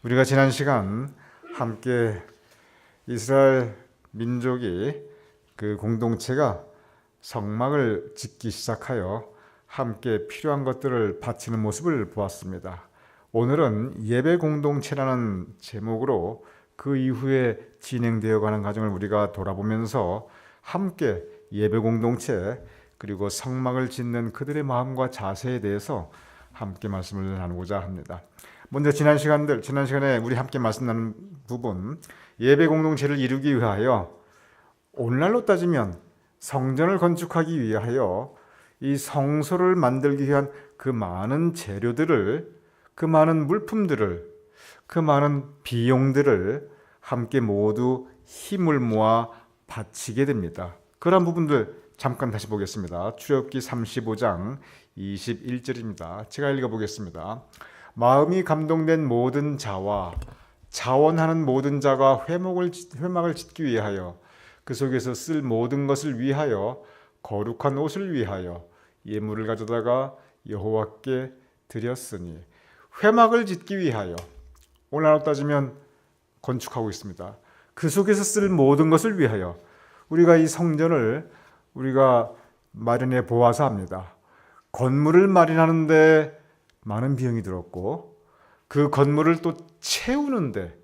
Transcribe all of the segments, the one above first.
우리가 지난 시간 함께 이스라엘 민족이 그 공동체가 성막을 짓기 시작하여 함께 필요한 것들을 바치는 모습을 보았습니다. 오늘은 예배 공동체라는 제목으로 그 이후에 진행되어 가는 과정을 우리가 돌아보면서 함께 예배 공동체 그리고 성막을 짓는 그들의 마음과 자세에 대해서 함께 말씀을 나누고자 합니다. 먼저 지난 시간에 우리 함께 말씀 나눈 부분, 예배 공동체를 이루기 위하여 오늘날로 따지면 성전을 건축하기 위하여 이 성소를 만들기 위한 그 많은 재료들을, 그 많은 물품들을, 그 많은 비용들을 함께 모두 힘을 모아 바치게 됩니다. 그런 부분들 잠깐 다시 보겠습니다. 출애굽기 35장 21절입니다. 제가 읽어보겠습니다. 마음이 감동된 모든 자와 자원하는 모든 자가 회막을 짓기 위하여 그 속에서 쓸 모든 것을 위하여 거룩한 옷을 위하여 예물을 가져다가 여호와께 드렸으니, 회막을 짓기 위하여 오늘날로 따지면 건축하고 있습니다. 그 속에서 쓸 모든 것을 위하여 우리가 이 성전을 우리가 마련해 보아서 합니다. 건물을 마련하는데 많은 비용이 들었고 그 건물을 또 채우는데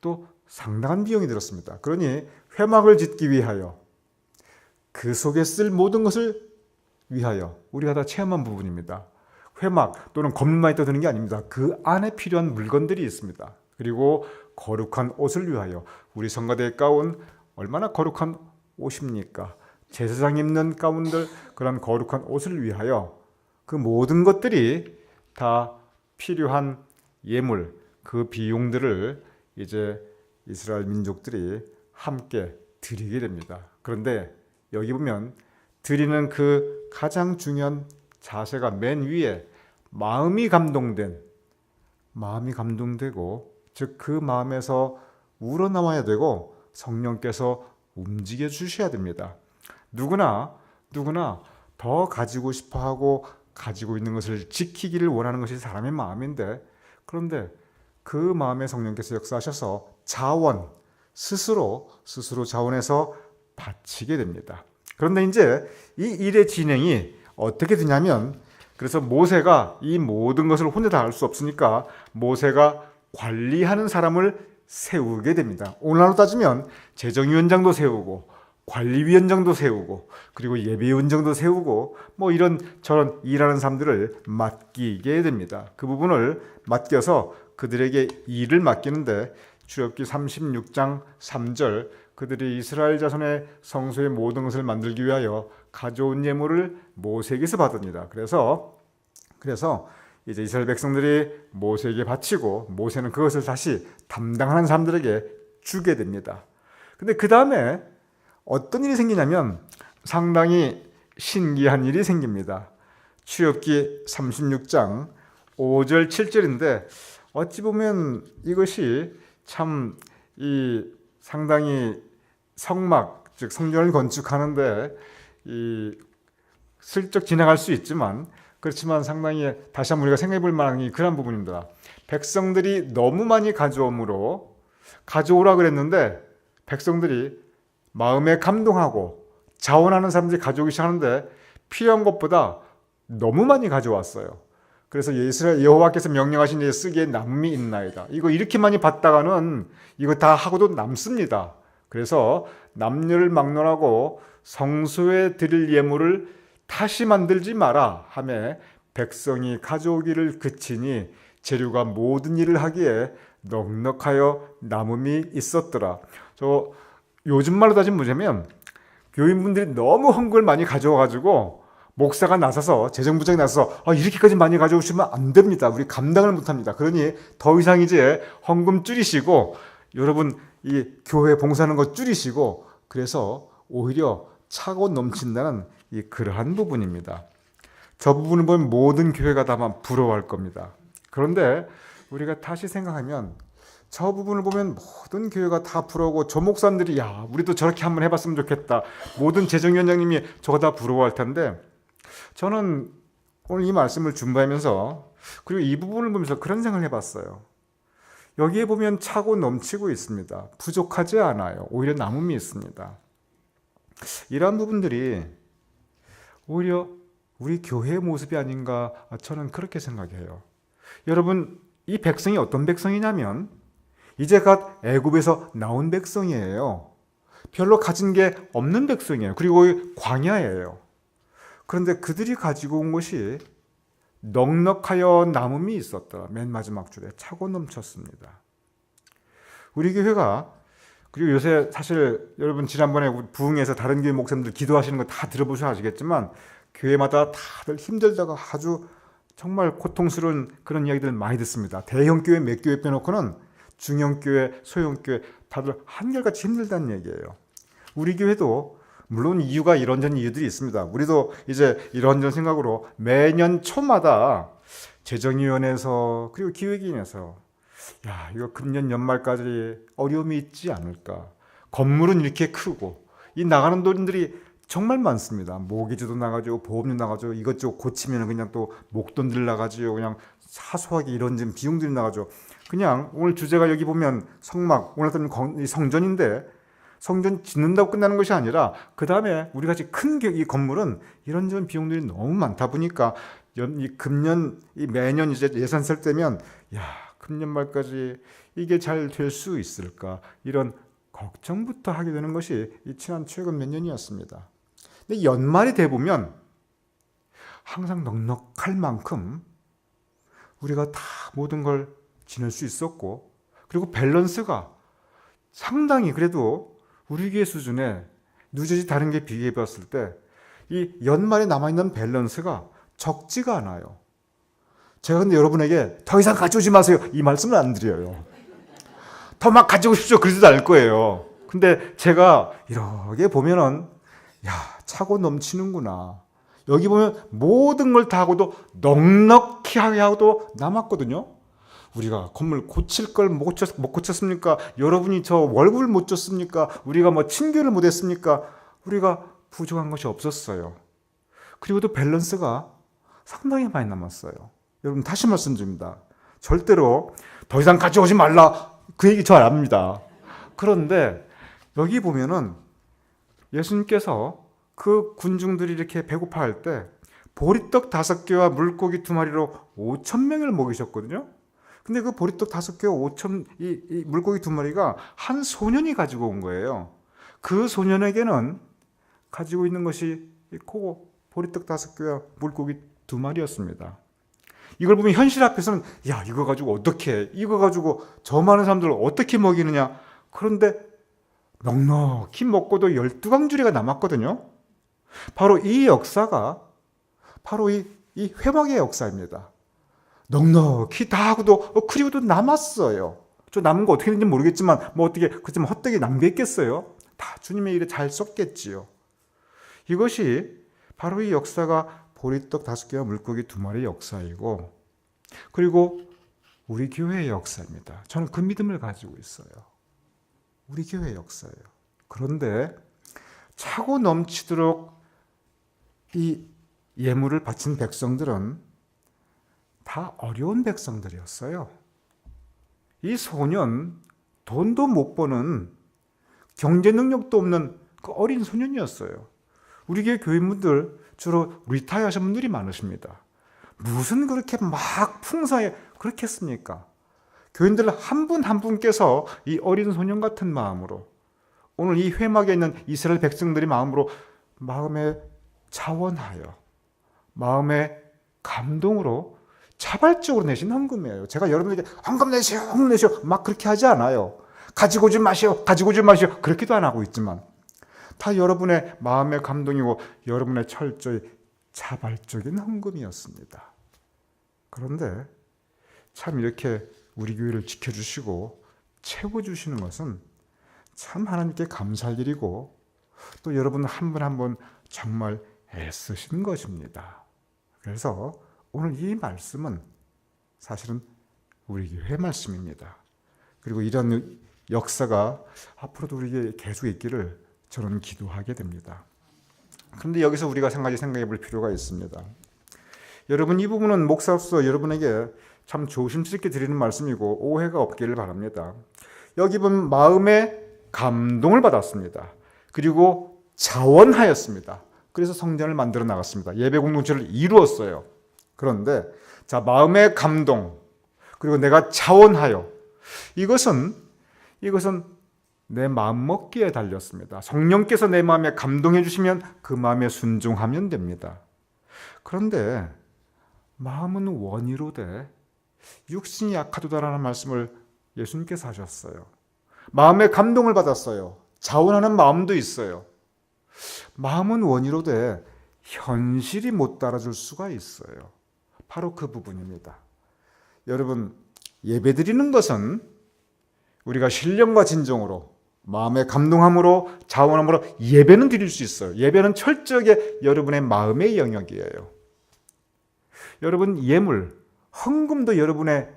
또 상당한 비용이 들었습니다. 그러니 회막을 짓기 위하여 그 속에 쓸 모든 것을 위하여 우리가 다 체험한 부분입니다. 회막 또는 건물만 있다 드는 게 아닙니다. 그 안에 필요한 물건들이 있습니다. 그리고 거룩한 옷을 위하여, 우리 성가대의 가운 얼마나 거룩한 옷입니까? 제사장 입는 가운들, 그런 거룩한 옷을 위하여 그 모든 것들이 다 필요한 예물, 그 비용들을 이제 이스라엘 민족들이 함께 드리게 됩니다. 그런데 여기 보면 드리는 그 가장 중요한 자세가 맨 위에 마음이 감동되고, 즉 그 마음에서 우러나와야 되고 성령께서 움직여 주셔야 됩니다. 누구나 더 가지고 싶어하고 가지고 있는 것을 지키기를 원하는 것이 사람의 마음인데, 그런데 그 마음에 성령께서 역사하셔서 스스로 자원해서 바치게 됩니다. 그런데 이제 이 일의 진행이 어떻게 되냐면, 그래서 모세가 이 모든 것을 혼자 다 할 수 없으니까 모세가 관리하는 사람을 세우게 됩니다. 오늘날로 따지면 재정위원장도 세우고 관리위원장도 세우고 그리고 예배위원장도 세우고 뭐 이런 저런 일하는 사람들을 맡기게 됩니다. 그 부분을 맡겨서 그들에게 일을 맡기는데, 출애굽기 36장 3절, 그들이 이스라엘 자손의 성소의 모든 것을 만들기 위하여 가져온 예물을 모세에게서 받습니다. 그래서 이제 이스라엘 백성들이 모세에게 바치고 모세는 그것을 다시 담당하는 사람들에게 주게 됩니다. 근데 그 다음에 어떤 일이 생기냐면 상당히 신기한 일이 생깁니다. 출애굽기 36장 5절 7절인데 어찌 보면 이것이 참 상당히 성막, 즉 성전을 건축하는데 슬쩍 지나갈 수 있지만, 그렇지만 상당히 다시 한번 우리가 생각해 볼 만한 그런 부분입니다. 백성들이 너무 많이 가져오므로 가져오라 그랬는데 백성들이 마음에 감동하고 자원하는 사람들이 가져오기 시작하는데 필요한 것보다 너무 많이 가져왔어요. 그래서 이스라엘 여호와께서 명령하신 데 쓰기에 남음이 있나이다. 이거 이렇게 많이 받다가는 이거 다 하고도 남습니다. 그래서 남녀를 막론하고 성소에 드릴 예물을 다시 만들지 마라 하며 백성이 가져오기를 그치니 재료가 모든 일을 하기에 넉넉하여 남음이 있었더라. 요즘 말로 따지면 뭐냐면 교인분들이 너무 헌금을 많이 가져와가지고 목사가 나서서, 재정부장이 나서서 이렇게까지 많이 가져오시면 안 됩니다. 우리 감당을 못합니다. 그러니 더 이상 이제 헌금 줄이시고 여러분 이 교회 봉사하는 거 줄이시고, 그래서 오히려 차고 넘친다는 그러한 부분입니다. 저 부분을 보면 모든 교회가 다만 부러워할 겁니다. 그런데 우리가 다시 생각하면 저 부분을 보면 모든 교회가 다 부러워하고 저 목사님들이 우리도 저렇게 한번 해봤으면 좋겠다, 모든 재정위원장님이 저거 다 부러워할 텐데, 저는 오늘 이 말씀을 준비하면서 그리고 이 부분을 보면서 그런 생각을 해봤어요. 여기에 보면 차고 넘치고 있습니다. 부족하지 않아요. 오히려 남음이 있습니다. 이러한 부분들이 오히려 우리 교회의 모습이 아닌가 저는 그렇게 생각해요. 여러분, 이 백성이 어떤 백성이냐면 이제 갓 애굽에서 나온 백성이에요. 별로 가진 게 없는 백성이에요. 그리고 광야예요. 그런데 그들이 가지고 온 것이 넉넉하여 남음이 있었더라. 맨 마지막 줄에 차고 넘쳤습니다. 우리 교회가, 그리고 요새 사실 여러분 지난번에 부흥에서 다른 교회 목사님들 기도하시는 거 다 들어보셔 아시겠지만 교회마다 다들 힘들다가 아주 정말 고통스러운 그런 이야기들 많이 듣습니다. 대형 교회 몇 교회 빼놓고는 중형 교회, 소형 교회 다들 한결같이 힘들다는 얘기예요. 우리 교회도 물론 이유가 이런저런 이유들이 있습니다. 우리도 이제 이런저런 생각으로 매년 초마다 재정위원회에서 그리고 기획위원회에서 야, 이거 금년 연말까지 어려움이 있지 않을까. 건물은 이렇게 크고 이 나가는 돈들이 정말 많습니다. 모기지도 나가죠, 보험료 나가죠, 이것저것 고치면 그냥 또 목돈들 나가죠, 그냥 사소하게 이런 비용들이 나가죠. 그냥 오늘 주제가 여기 보면 성막, 오늘 같은 성전인데 성전 짓는다고 끝나는 것이 아니라 그 다음에 우리 같이 큰 이 건물은 이런저런 비용들이 너무 많다 보니까 금년 매년 이제 예산 쓸 때면 야, 금년 말까지 이게 잘 될 수 있을까 이런 걱정부터 하게 되는 것이 이 지난 최근 몇 년이었습니다. 근데 연말이 돼 보면 항상 넉넉할 만큼 우리가 다 모든 걸 지낼 수 있었고 그리고 밸런스가 상당히 그래도 우리 교회 수준에 누저지 다른 게 비교해 봤을 때 이 연말에 남아있는 밸런스가 적지가 않아요. 제가 근데 여러분에게 더 이상 가져오지 마세요 이 말씀을 안 드려요. 더 막 가지고 싶죠 그러지도 않을 거예요. 근데 제가 이렇게 보면은 야, 차고 넘치는구나. 여기 보면 모든 걸 다 하고도 넉넉히 하고도 남았거든요. 우리가 건물 고칠 걸 못 고쳤습니까? 여러분이 저 월급을 못 줬습니까? 우리가 뭐 친교를 못 했습니까? 우리가 부족한 것이 없었어요. 그리고 또 밸런스가 상당히 많이 남았어요. 여러분 다시 말씀드립니다. 절대로 더 이상 가져오지 말라 그 얘기 저 압니다. 그런데 여기 보면은 예수님께서 그 군중들이 이렇게 배고파할 때 보리떡 5개와 물고기 2마리로 5,000명을 먹이셨거든요. 근데 그 보리떡 5개와 이 물고기 2마리가 한 소년이 가지고 온 거예요. 그 소년에게는 가지고 있는 것이 그 보리떡 5개와 물고기 2마리였습니다. 이걸 보면 현실 앞에서는 야, 이거 가지고 어떻게 해? 이거 가지고 저 많은 사람들을 어떻게 먹이느냐? 그런데 넉넉히 먹고도 12강주리가 남았거든요. 바로 이 역사가 바로 이 회막의 역사입니다. 넉넉히 다 하고도 그리고도 남았어요. 저 남은 거 어떻게 됐는지 모르겠지만 뭐 어떻게 그렇지만 헛되게 남겼겠어요? 다 주님의 일에 잘 썼겠지요. 이것이 바로 이 역사가 보리떡 5개와 물고기 2마리의 역사이고 그리고 우리 교회의 역사입니다. 저는 그 믿음을 가지고 있어요. 우리 교회의 역사예요. 그런데 차고 넘치도록 이 예물을 바친 백성들은 다 어려운 백성들이었어요. 이 소년, 돈도 못 버는 경제 능력도 없는 그 어린 소년이었어요. 우리 교회 교인분들 주로 리타이어 하신 분들이 많으십니다. 무슨 그렇게 막 풍성하게 그렇게 했습니까? 교인들 한 분 한 분께서 이 어린 소년 같은 마음으로 오늘 이 회막에 있는 이스라엘 백성들의 마음으로 마음에 자원하여 마음의 감동으로 자발적으로 내신 헌금이에요. 제가 여러분에게 헌금 내시오, 헌금 내시오 막 그렇게 하지 않아요. 가지고 좀 마시오, 가지고 좀 마시오 그렇게도 안 하고 있지만 다 여러분의 마음의 감동이고 여러분의 철저히 자발적인 헌금이었습니다. 그런데 참 이렇게 우리 교회를 지켜주시고 채워주시는 것은 참 하나님께 감사할 일이고 또 여러분 한 분 한 분 정말 애쓰신 것입니다. 그래서 오늘 이 말씀은 사실은 우리 교회 말씀입니다. 그리고 이런 역사가 앞으로도 우리에게 계속 있기를 저는 기도하게 됩니다. 그런데 여기서 우리가 한 가지 생각해 볼 필요가 있습니다. 여러분, 이 부분은 목사로서 여러분에게 참 조심스럽게 드리는 말씀이고 오해가 없기를 바랍니다. 여기 보면 마음의 감동을 받았습니다. 그리고 자원하였습니다. 그래서 성전을 만들어 나갔습니다. 예배 공동체를 이루었어요. 그런데 자, 마음의 감동, 그리고 내가 자원하여, 이것은 내 마음 먹기에 달렸습니다. 성령께서 내 마음에 감동해 주시면 그 마음에 순종하면 됩니다. 그런데 마음은 원이로되 육신이 약하도다라는 말씀을 예수님께서 하셨어요. 마음의 감동을 받았어요. 자원하는 마음도 있어요. 마음은 원이로되 현실이 못 따라줄 수가 있어요. 바로 그 부분입니다. 여러분, 예배드리는 것은 우리가 신령과 진정으로, 마음의 감동함으로, 자원함으로 예배는 드릴 수 있어요. 예배는 철저하게 여러분의 마음의 영역이에요. 여러분, 예물, 헌금도 여러분의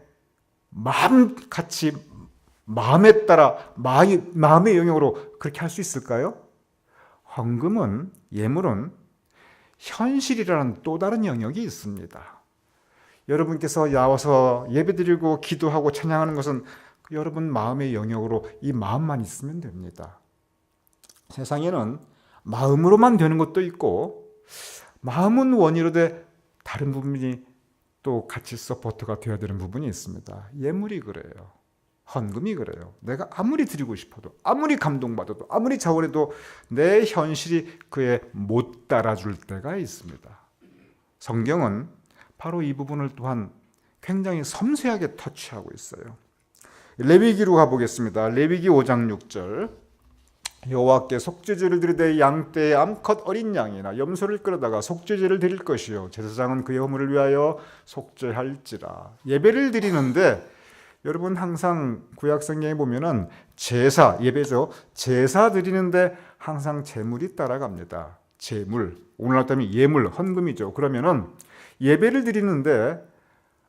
마음같이, 마음에 따라, 마음의 영역으로 그렇게 할 수 있을까요? 헌금은, 예물은 현실이라는 또 다른 영역이 있습니다. 여러분께서 나와서 예배드리고 기도하고 찬양하는 것은 여러분 마음의 영역으로 이 마음만 있으면 됩니다. 세상에는 마음으로만 되는 것도 있고, 마음은 원이로되 다른 부분이 또 같이 서포트가 되어야 되는 부분이 있습니다. 예물이 그래요. 헌금이 그래요. 내가 아무리 드리고 싶어도, 아무리 감동받아도, 아무리 자원해도 내 현실이 그에 못 따라줄 때가 있습니다. 성경은 바로 이 부분을 또한 굉장히 섬세하게 터치하고 있어요. 레위기로 가보겠습니다. 레위기 5장 6절. 여호와께 속죄제를 드리되 양떼의 암컷 어린 양이나 염소를 끌어다가 속죄제를 드릴 것이요 제사장은 그의 허물을 위하여 속죄할지라. 예배를 드리는데 여러분, 항상 구약 성경에 보면은 제사, 예배죠. 제사 드리는데 항상 제물이 따라갑니다. 제물, 오늘날 따면 예물, 헌금이죠. 그러면은 예배를 드리는데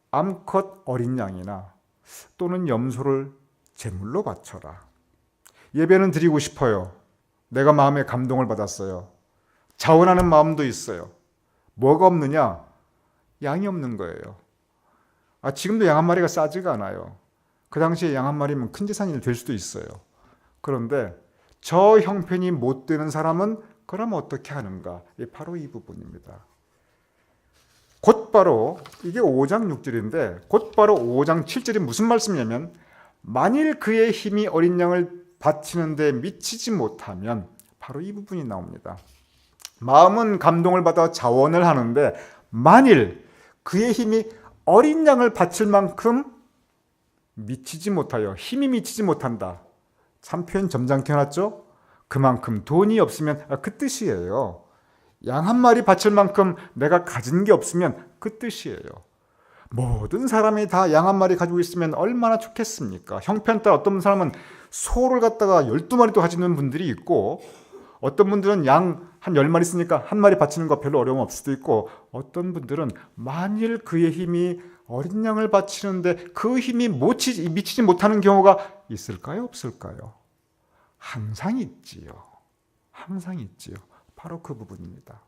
암컷 어린 양이나 또는 염소를 제물로 바쳐라. 예배는 드리고 싶어요. 내가 마음에 감동을 받았어요. 자원하는 마음도 있어요. 뭐가 없느냐? 양이 없는 거예요. 지금도 양 한 마리가 싸지가 않아요. 그 당시에 양 한 마리면 큰 재산이 될 수도 있어요. 그런데 저 형편이 못 되는 사람은 그럼 어떻게 하는가? 바로 이 부분입니다. 곧바로 이게 5장 6절인데 곧바로 5장 7절이 무슨 말씀이냐면, 만일 그의 힘이 어린 양을 바치는데 미치지 못하면, 바로 이 부분이 나옵니다. 마음은 감동을 받아 자원을 하는데 만일 그의 힘이 어린 양을 바칠 만큼 미치지 못하여, 힘이 미치지 못한다. 참 표현 점잖게 해놨죠? 그만큼 돈이 없으면 그 뜻이에요. 양 한 마리 바칠 만큼 내가 가진 게 없으면 그 뜻이에요. 모든 사람이 다 양 한 마리 가지고 있으면 얼마나 좋겠습니까? 형편 따라 어떤 사람은 소를 갖다가 12마리도 가지는 분들이 있고, 어떤 분들은 양 한 10마리 있으니까 한 마리 바치는 거 별로 어려움 없을 수도 있고, 어떤 분들은 만일 그의 힘이 어린 양을 바치는데 그 힘이 미치지 못하는 경우가 있을까요? 없을까요? 항상 있지요. 항상 있지요. 바로 그 부분입니다.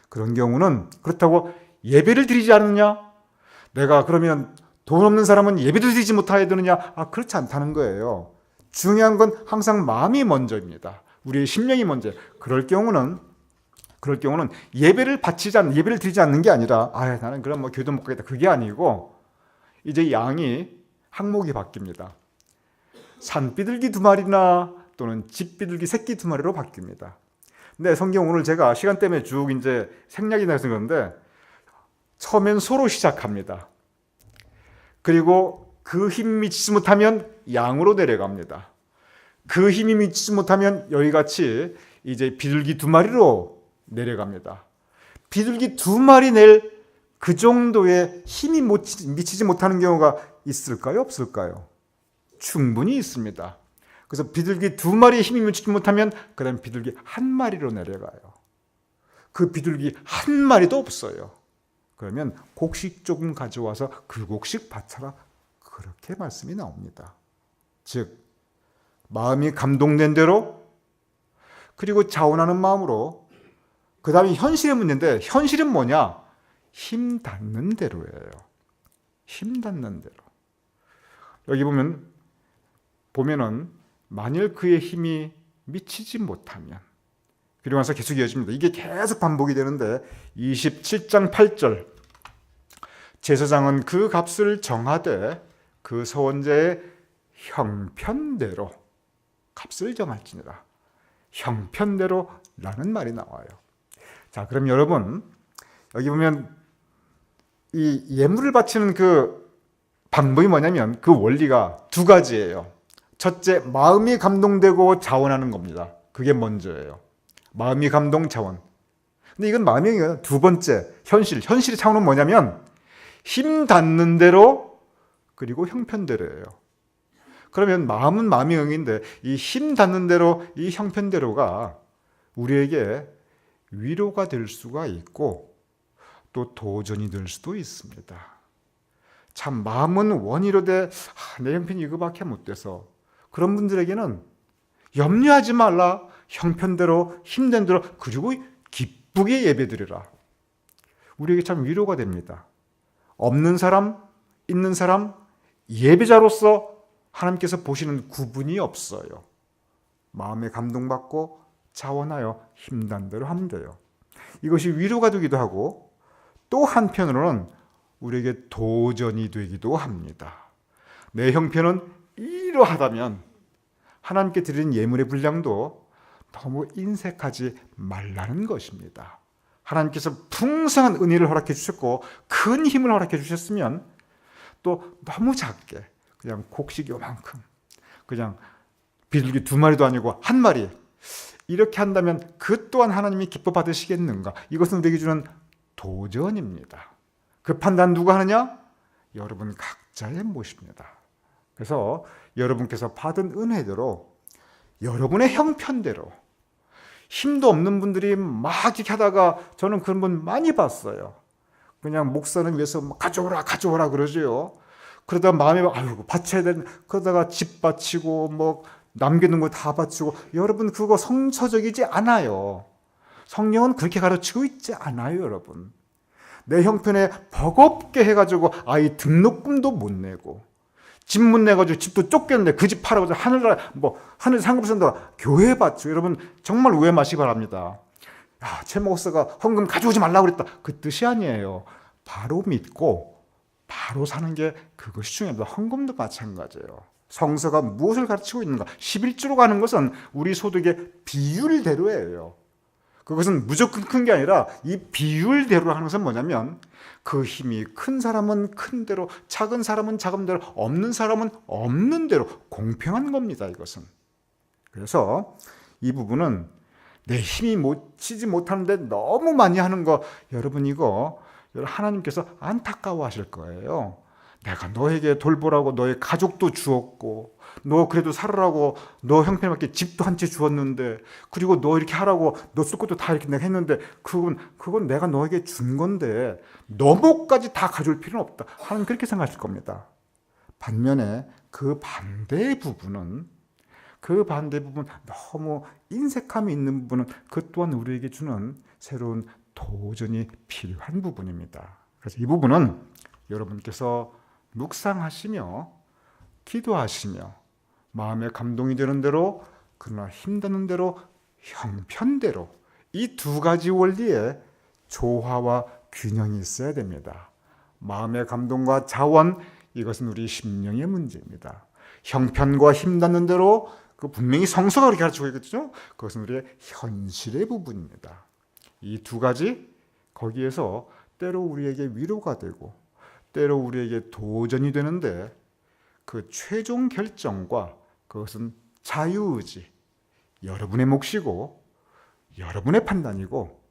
그런 경우는 그렇다고 예배를 드리지 않느냐? 내가 그러면 돈 없는 사람은 예배도 드리지 못해야 되느냐? 그렇지 않다는 거예요. 중요한 건 항상 마음이 먼저입니다. 우리의 심령이 먼저. 그럴 경우는 예배를 드리지 않는 게 아니라 나는 그럼 교도 못 가겠다. 그게 아니고 이제 양이 항목이 바뀝니다. 산비둘기 2마리나 또는 집비둘기 새끼 2마리로 바뀝니다. 근데 성경 오늘 제가 시간 때문에 쭉 이제 생략이 나서 그런데 처음엔 소로 시작합니다. 그리고 그 힘이 미치지 못하면 양으로 내려갑니다. 그 힘이 미치지 못하면 여기같이 이제 비둘기 2마리로 내려갑니다. 비둘기 2마리 낼 그 정도의 힘이 미치지 못하는 경우가 있을까요? 없을까요? 충분히 있습니다. 그래서 비둘기 2마리의 힘이 미치지 못하면 그 다음 비둘기 1마리로 내려가요. 그 비둘기 1마리도 없어요. 그러면 곡식 조금 가져와서 그 곡식 바쳐라. 그렇게 말씀이 나옵니다. 즉 마음이 감동된 대로, 그리고 자원하는 마음으로, 그 다음에 현실의 문제인데, 현실은 뭐냐? 힘 닿는 대로예요. 힘 닿는 대로. 여기 보면은 만일 그의 힘이 미치지 못하면, 그리고 나서 계속 이어집니다. 이게 계속 반복이 되는데 27장 8절, 제사장은 그 값을 정하되 그 서원자의 형편대로 값을 정할지니라. 형편대로라는 말이 나와요. 자, 그럼 여러분, 여기 보면 이 예물을 바치는 그 방법이 뭐냐면 그 원리가 두 가지예요. 첫째, 마음이 감동되고 자원하는 겁니다. 그게 먼저예요. 마음이 감동, 자원. 근데 이건 마음이 아니에요. 두 번째, 현실의 차원은 뭐냐면 힘 닿는 대로, 그리고 형편대로예요. 그러면 마음은 마음의 영인데 이 힘 닿는 대로, 이 형편대로가 우리에게 위로가 될 수가 있고 또 도전이 될 수도 있습니다. 참 마음은 원이로되 내 형편이 이거밖에 못 돼서, 그런 분들에게는 염려하지 말라. 형편대로, 힘든 대로, 그리고 기쁘게 예배드리라. 우리에게 참 위로가 됩니다. 없는 사람, 있는 사람, 예배자로서 하나님께서 보시는 구분이 없어요. 마음에 감동받고 자원하여 힘든 대로 하면 돼요. 이것이 위로가 되기도 하고 또 한편으로는 우리에게 도전이 되기도 합니다. 내 형편은 이러하다면 하나님께 드리는 예물의 분량도 너무 인색하지 말라는 것입니다. 하나님께서 풍성한 은혜를 허락해 주셨고 큰 힘을 허락해 주셨으면 또 너무 작게, 그냥 곡식 요만큼, 그냥 비둘기 2마리도 아니고 1마리, 이렇게 한다면 그 또한 하나님이 기뻐 받으시겠는가? 이것은 우리에게 주는 도전입니다. 그 판단 누가 하느냐? 여러분 각자의 몫입니다. 그래서 여러분께서 받은 은혜대로, 여러분의 형편대로, 힘도 없는 분들이 막 이렇게 하다가 저는 그런 분 많이 봤어요. 그냥 목사는 위해서 가져오라 그러죠. 그러다가 마음에 아이고 바쳐야 되는, 그러다가 집 바치고 뭐 남겨놓은 거 다 바치고. 여러분 그거 성서적이지 않아요. 성령은 그렇게 가르치고 있지 않아요. 여러분 내 형편에 버겁게 해가지고 아이 등록금도 못 내고 집 못 내가지고 집도 쫓겼는데 그 집 팔아가지고 하늘 상급 산다 교회 바치고. 여러분 정말 오해 마시기 바랍니다. 야, 최 목사가 헌금 가져오지 말라고 그랬다, 그 뜻이 아니에요. 바로 믿고 바로 사는 게 그것이 중요합니다. 헌금도 마찬가지예요. 성서가 무엇을 가르치고 있는가? 11조로 가는 것은 우리 소득의 비율대로예요. 그것은 무조건 큰 게 아니라 이 비율대로 하는 것은 뭐냐면 그 힘이 큰 사람은 큰 대로, 작은 사람은 작은 대로, 없는 사람은 없는 대로 공평한 겁니다. 이것은. 그래서 이 부분은 내 힘이 치지 못하는데 너무 많이 하는 거, 여러분 이거 하나님께서 안타까워하실 거예요. 내가 너에게 돌보라고 너의 가족도 주었고, 너 그래도 살으라고 너 형편에 맞게 집도 한 채 주었는데, 그리고 너 이렇게 하라고 너 쓸 것도 다 이렇게 내가 했는데, 그건 내가 너에게 준 건데 너 몫까지 다 가져올 필요는 없다. 하나님 그렇게 생각하실 겁니다. 반면에 그 반대의 부분, 너무 인색함이 있는 부분은 그 또한 우리에게 주는 새로운 도전이 필요한 부분입니다. 그래서 이 부분은 여러분께서 묵상하시며 기도하시며 마음에 감동이 되는 대로, 그러나 힘드는 대로, 형편대로, 이 두 가지 원리에 조화와 균형이 있어야 됩니다. 마음의 감동과 자원, 이것은 우리 심령의 문제입니다. 형편과 힘닿는 대로, 그 분명히 성서가 그렇게 가르치고 있겠죠. 그것은 우리의 현실의 부분입니다. 이 두 가지, 거기에서 때로 우리에게 위로가 되고 때로 우리에게 도전이 되는데, 그 최종 결정과 그것은 자유의지, 여러분의 몫이고 여러분의 판단이고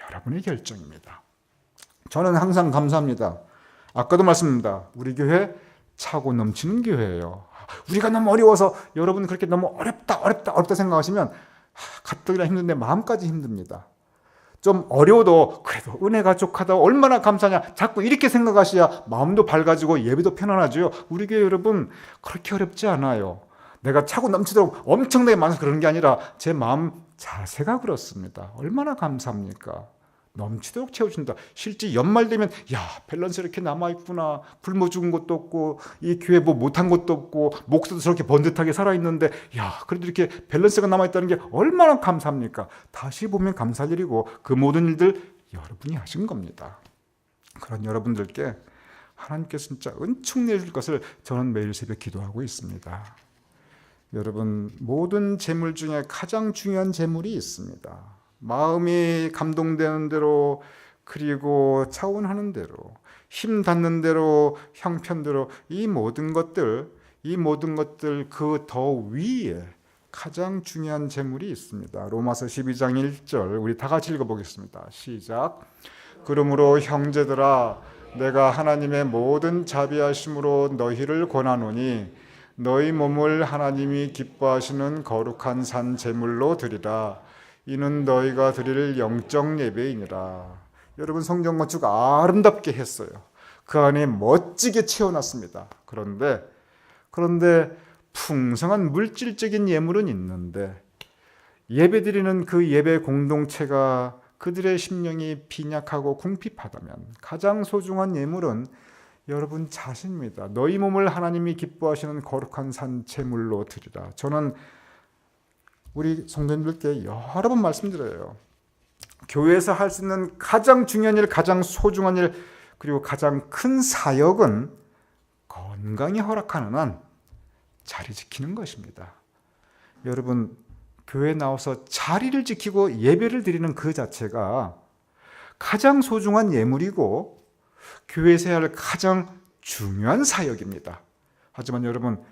여러분의 결정입니다. 저는 항상 감사합니다. 아까도 말씀드립니다. 우리 교회 차고 넘치는 교회예요. 우리가 너무 어려워서, 여러분 그렇게 너무 어렵다 생각하시면 가뜩이나 힘든데 마음까지 힘듭니다. 좀 어려워도 그래도 은혜가 족하다, 얼마나 감사하냐, 자꾸 이렇게 생각하셔야 마음도 밝아지고 예배도 편안하죠. 우리 교회 여러분 그렇게 어렵지 않아요. 내가 차고 넘치도록 엄청나게 많아서 그런 게 아니라 제 마음 자세가 그렇습니다. 얼마나 감사합니까? 넘치도록 채워준다. 실제 연말 되면 야, 밸런스 이렇게 남아있구나. 굶어 죽은 것도 없고 이 교회 뭐 못한 것도 없고 목사도 저렇게 번듯하게 살아있는데 야, 그래도 이렇게 밸런스가 남아있다는 게 얼마나 감사합니까? 다시 보면 감사할 일이고 그 모든 일들 여러분이 하신 겁니다. 그런 여러분들께 하나님께서 진짜 은총 내줄 것을 저는 매일 새벽 기도하고 있습니다. 여러분, 모든 재물 중에 가장 중요한 재물이 있습니다. 마음이 감동되는 대로, 그리고 차원하는 대로, 힘 닿는 대로, 형편대로 이 모든 것들 그 더 위에 가장 중요한 재물이 있습니다. 로마서 12장 1절 우리 다 같이 읽어보겠습니다. 시작. 그러므로 형제들아, 내가 하나님의 모든 자비하심으로 너희를 권하노니 너희 몸을 하나님이 기뻐하시는 거룩한 산 제물로 드리라. 이는 너희가 드릴 영적 예배이니라. 여러분, 성경 건축 아름답게 했어요. 그 안에 멋지게 채워놨습니다. 그런데 풍성한 물질적인 예물은 있는데 예배드리는 그 예배 공동체가 그들의 심령이 빈약하고 궁핍하다면 가장 소중한 예물은 여러분 자신입니다. 너희 몸을 하나님이 기뻐하시는 거룩한 산 제물로 드리라. 저는 우리 성도님들께 여러 번 말씀드려요. 교회에서 할 수 있는 가장 중요한 일, 가장 소중한 일, 그리고 가장 큰 사역은 건강이 허락하는 한 자리 지키는 것입니다. 여러분, 교회에 나와서 자리를 지키고 예배를 드리는 그 자체가 가장 소중한 예물이고 교회에서 해야 할 가장 중요한 사역입니다. 하지만 여러분,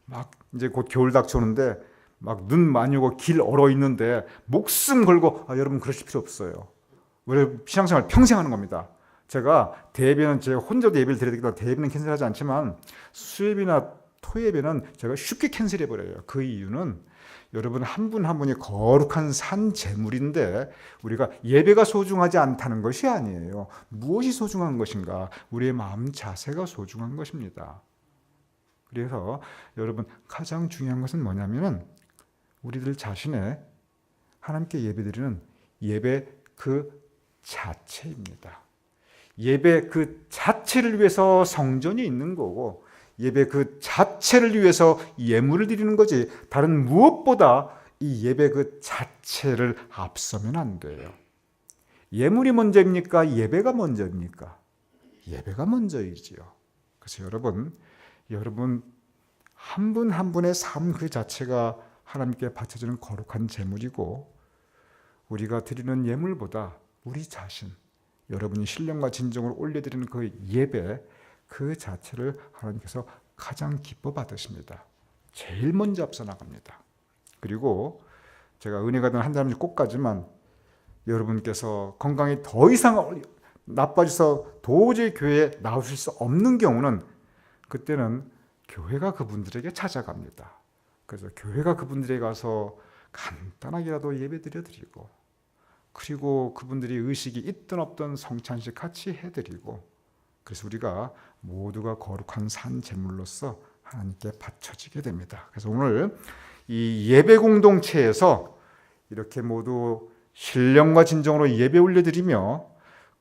막 이제 곧 겨울 닥쳐오는데 막 눈 많이 오고 길 얼어 있는데 목숨 걸고 여러분 그러실 필요 없어요. 우리 신앙생활 평생 하는 겁니다. 제가 대예배는 제가 혼자도 예배를 드려야 되기 때문에 대예배는 캔슬하지 않지만 수예배나 토예배는 제가 쉽게 캔슬해 버려요. 그 이유는 여러분 한 분 한 분이 거룩한 산 제물인데 우리가 예배가 소중하지 않다는 것이 아니에요. 무엇이 소중한 것인가? 우리의 마음 자세가 소중한 것입니다. 그래서 여러분 가장 중요한 것은 뭐냐면은 우리들 자신의 하나님께 예배드리는 예배 그 자체입니다. 예배 그 자체를 위해서 성전이 있는 거고 예배 그 자체를 위해서 예물을 드리는 거지 다른 무엇보다 이 예배 그 자체를 앞서면 안 돼요. 예물이 먼저입니까? 예배가 먼저입니까? 예배가 먼저이지요. 그래서 여러분 한 분 한 분의 삶 그 자체가 하나님께 바쳐지는 거룩한 제물이고 우리가 드리는 예물보다 우리 자신, 여러분이 신령과 진정으로 올려드리는 그 예배 그 자체를 하나님께서 가장 기뻐 받으십니다. 제일 먼저 앞서 나갑니다. 그리고 제가 은혜가 된 한 달씩 꼭 가지만 여러분께서 건강이 더 이상 나빠져서 도저히 교회에 나오실 수 없는 경우는 그때는 교회가 그분들에게 찾아갑니다. 그래서 교회가 그분들에게 가서 간단하게라도 예배 드려드리고 그리고 그분들이 의식이 있든 없든 성찬식 같이 해드리고 그래서 우리가 모두가 거룩한 산 제물로서 하나님께 바쳐지게 됩니다. 그래서 오늘 이 예배 공동체에서 이렇게 모두 신령과 진정으로 예배 올려드리며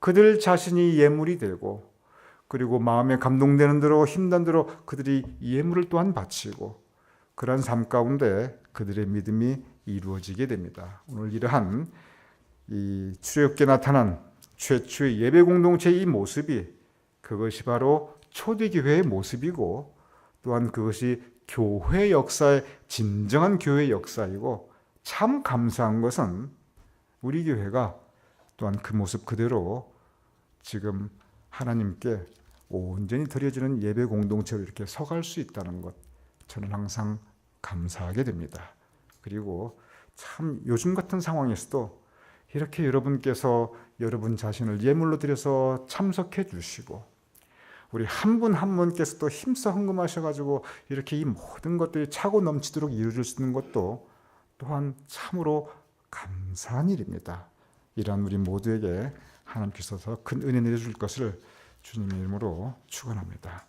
그들 자신이 예물이 되고 그리고 마음에 감동되는 대로 힘난 대로 그들이 예물을 또한 바치고 그러한 삶 가운데 그들의 믿음이 이루어지게 됩니다. 오늘 이러한 이 출애굽기에 나타난 최초의 예배 공동체의 이 모습이 그것이 바로 초대교회의 모습이고 또한 그것이 교회 역사의 진정한 교회 역사이고 참 감사한 것은 우리 교회가 또한 그 모습 그대로 지금 하나님께 온전히 드려지는 예배 공동체로 이렇게 서갈 수 있다는 것 저는 항상 감사하게 됩니다. 그리고 참 요즘 같은 상황에서도 이렇게 여러분께서 여러분 자신을 예물로 드려서 참석해 주시고 우리 한 분 한 분께서도 힘써 헌금하셔가지고 이렇게 이 모든 것들이 차고 넘치도록 이루어질 수 있는 것도 또한 참으로 감사한 일입니다. 이러한 우리 모두에게 하나님께서 큰 은혜 내려줄 것을 주님의 이름으로 축원합니다.